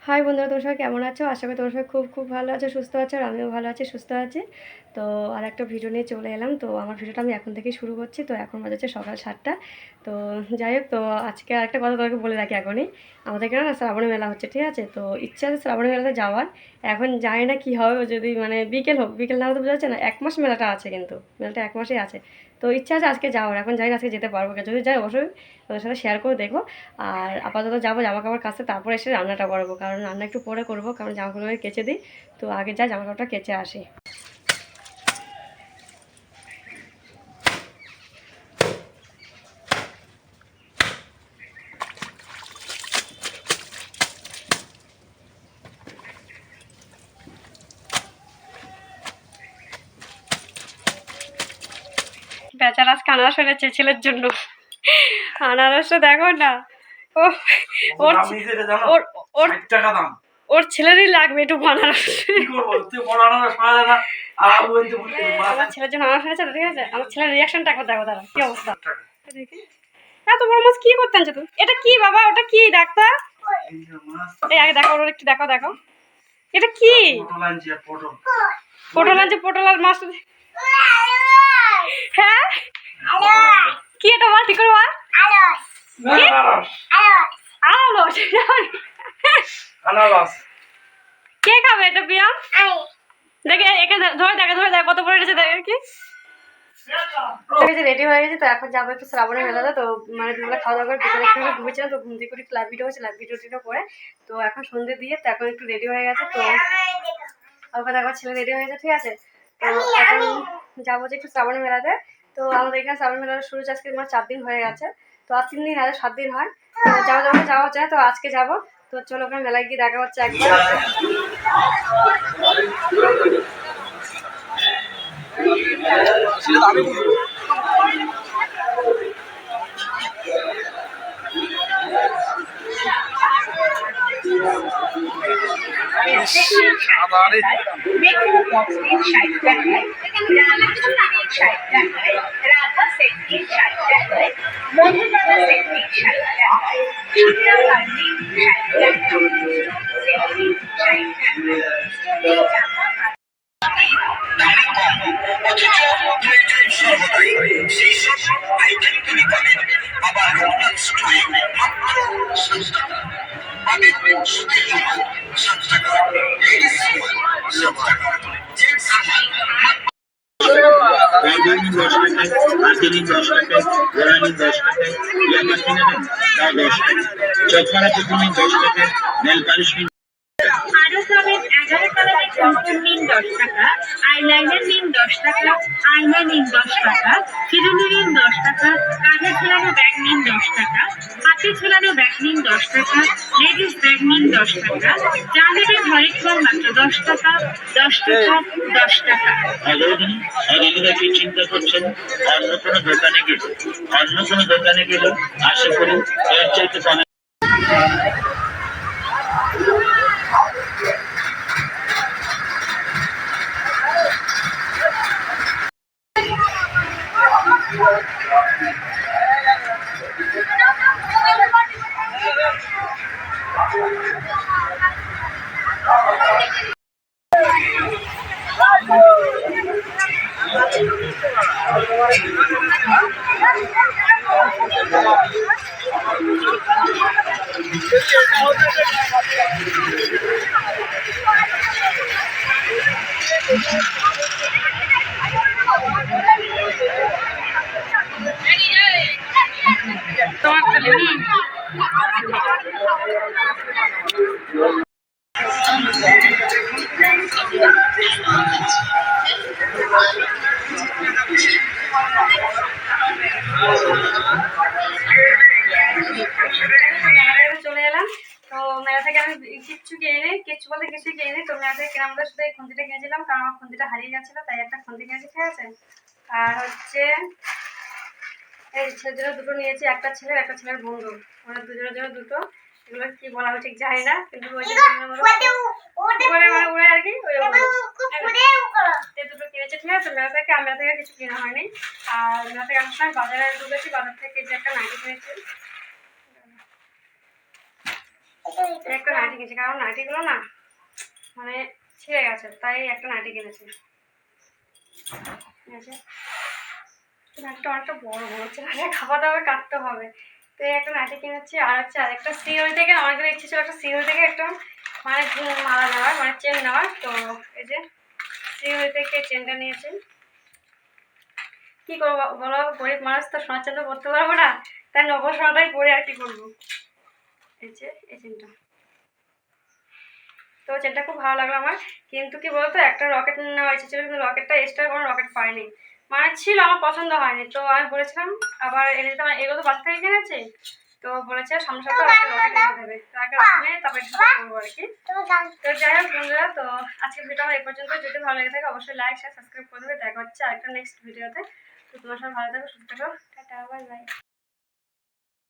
High বন্ধুরা, তোমরা সবাই কেমন আছো? আশা করি তোমরা সবাই খুব খুব ভালো আছো, সুস্থ আছো। আর আমিও ভালো আছি, সুস্থ আছি। তো আর একটা ভিডিও নিয়ে চলে এলাম। তো আমার ভিডিওটা আমি এখন থেকেই শুরু করছি। তো এখন বাজে সকাল 7টা। তো যাই হোক, তো আজকে আরেকটা কথা তোমাকে বলে রাখি এখনই। আমাদের এখানে না শ্রাবণী মেলা হচ্ছে, ঠিক আছে? তো ইচ্ছা আছে শ্রাবণী মেলাতে যাওয়ার। এখন জানি না কী হবে, যদি মানে বিকেল হোক, বিকেল না হতে বোঝা যাচ্ছে না। 1 মাস মেলাটা আছে, কিন্তু মেলাটা 1 মাসেই আছে। তো ইচ্ছা আছে আজকে যাওয়ার। এখন জানি না আজকে যেতে পারবো না। যদি যাই অবশ্যই ওদের সাথে শেয়ার করে দেখো। আর আপাতত যাবো জামা কাপড় কাচতে, তারপরে এসে রান্নাটা করবো। কারণ রান্না একটু পরে করবো, কারণ জামা কাপড় কেচে দিই। তো আগে যাই জামা কাপড়টা কেচে আসি। বেচারা আজকে আনারস এনেছে ছেলের জন্য। আনারসটা দেখো না। ও ওর ওর ওর টাকা দাম, ওর ছেলেরই লাগবে একটু আনারস। আমার ছেলের জন্য আনারস এনেছে, ঠিক আছে? আমার ছেলের রিয়াকশনটা একবার দেখো, তারা কি অবস্থা দেখি। এত বড় মাছ কি করতে আনছো তুমি? এটা কি বাবা? ওটা কি ডাক্তার? এই আগে দেখো, ওর একটু দেখো দেখো। এটা কি? পটল আনছে, পটল আর মাছ। হ্যাঁ, কি এটা বল ঠিক করে বল। আনারস কে খাবে এটা? বিয়াম দেখে একে ধরে দেখে, ধরে দেখ কত বড় এনেছে, দেখে কি রেডি হয়ে গেছে। তো এখন যাবো একটু শ্রাবণের মেলাতে। তো মানে দুপুরে খাওয়া দাওয়া করে বিকেলে একটু ঘুমিয়েছিলাম। তো ঘুম থেকে একটু লাইভ ভিডিও হচ্ছে, লাইভ ভিডিওটিও করে। তো এখন সন্ধ্যে দিয়ে তো এখন একটু রেডি হয়ে গেছে। তো ওখানে একবার ছেলে রেডি হয়ে গেছে, ঠিক আছে? তো এখন যাবো যে একটু শ্রাবণের মেলাতে। তো আমাদের এখানে শ্রাবণ মেলার শুরু আজকে আমার 4 দিন হয়ে গেছে। তো আর 3 দিন আছে, 7 দিন হয়। তো যাওয়া হচ্ছে না। তো আজকে যাবো। তো চলো ওখানে মেলায় গিয়ে দেখা হচ্ছে একবার। রাজধানী 10 টাকায়, মার্কেটিং 10 টাকায়, গোড়ানি 10 টাকায়, ইয়ামার কিনে নেন তা 10 টাকা, চকমারা পুকুর 10 টাকায়, নেল পালিশ আরো পাবেন 11 কালারের কম্পোর নিন 10 টাকা, আইলাইনার নিন 10 টাকা, আয়না নিন 10 টাকা, চিরুনি নিন 10 টাকা, কাঁধে ঝোলানো ব্যাগ নিন 10 টাকা, হাতে ঝোলানো ব্যাগ নিন 10 টাকা, লেডিস ব্যাগ নিন 10 টাকা, চা দেবে ঘরে খাওয়ার মাত্র 10 টাকা, 10 টাকা, 10 টাকা। আপনারা কি চিন্তা করছেন অন্য কোনো দোকানে গেলে আশা করি এর চাইতে কমে। চলে এলাম। তো মেলা থেকে আমি কিচ্ছু কিনে নিই, কিচ্ছু বলতে কিছুই কিনে নিই। তো মেলা থেকে কেনার মধ্যে শুধু এই খুন্তিটা কিনেছিলাম, কারণ আমার খুন্তিটা হারিয়ে গেছিলো, তাই একটা খুন্তি কিনেছি, ঠিক আছে? আর হচ্ছে এই ছেলের জন্য দুটো নিয়েছি, একটা ছেলের বন্ধু, মানে দুজনের জন্য দুটো। এগুলো কি বলা হবে ঠিক জানি না, কিন্তু ওই মানে আর কি দুটো কিনেছি, ঠিক আছে? মেলা থেকে আমরা থেকে কিছু কেনা হয়নি। আর মেলা থেকে আসার সময় বাজারে ঢুকেছি, বাজার থেকে যে একটা নাইটি কিনেছি। এই একটা নাইটি কিনেছি, কারণ নাইটিগুলো না মানে ছিঁড়ে গেছে, তাই একটা নাইটি কিনেছি। ঠিক আছে, নাইটিটা অনেকটা বড় বড় হচ্ছে, খাওয়া দাওয়া কাটতে হবে, তো এই একটা নাইটি কিনেছি। আর হচ্ছে আরেকটা সিওল থেকে অনেকদিন ইচ্ছে ছিল একটা সিওল থেকে একটা মানে মালা নেওয়ার, মানে চেন নেওয়ার। তো এই যে সিওল থেকে চেনটা নিয়েছি। কি করবো বলো, গরিব মানুষ তো সোনার চেন তো করতে পারবো না, তাই নগর সোনাটাই পরে আর কি করবো। এই যে এই চেনটা, তো চেনটা খুব ভালো লাগলো আমার। কিন্তু কি বলতো, একটা রকেট নেওয়ার ইচ্ছে ছিল, কিন্তু রকেটটা এক্সট্রা কোনো রকেট পাইনি, মানে ছিল আমার পছন্দ হয়নি। তো আমি বলেছিলাম আবার এনে দিতে, এগুলো তো বাচ্চা থেকে কিনেছি, তো বলেছে সামনের সপ্তাহে একটা রকেট এনে দেবে, তো আগে রকেট তারপরে করবো আর কি। তো যাই হোক বন্ধুরা, তো আজকের ভিডিও আমার এই পর্যন্ত। যদি ভালো লেগে থাকে অবশ্যই লাইক শেয়ার সাবস্ক্রাইব করে দেবে। দেখা হচ্ছে আরেকটা নেক্সট ভিডিওতে। তো তোমার সবাই ভালো থাকো, সুস্থ থাকো, টাটা, বাই বাই।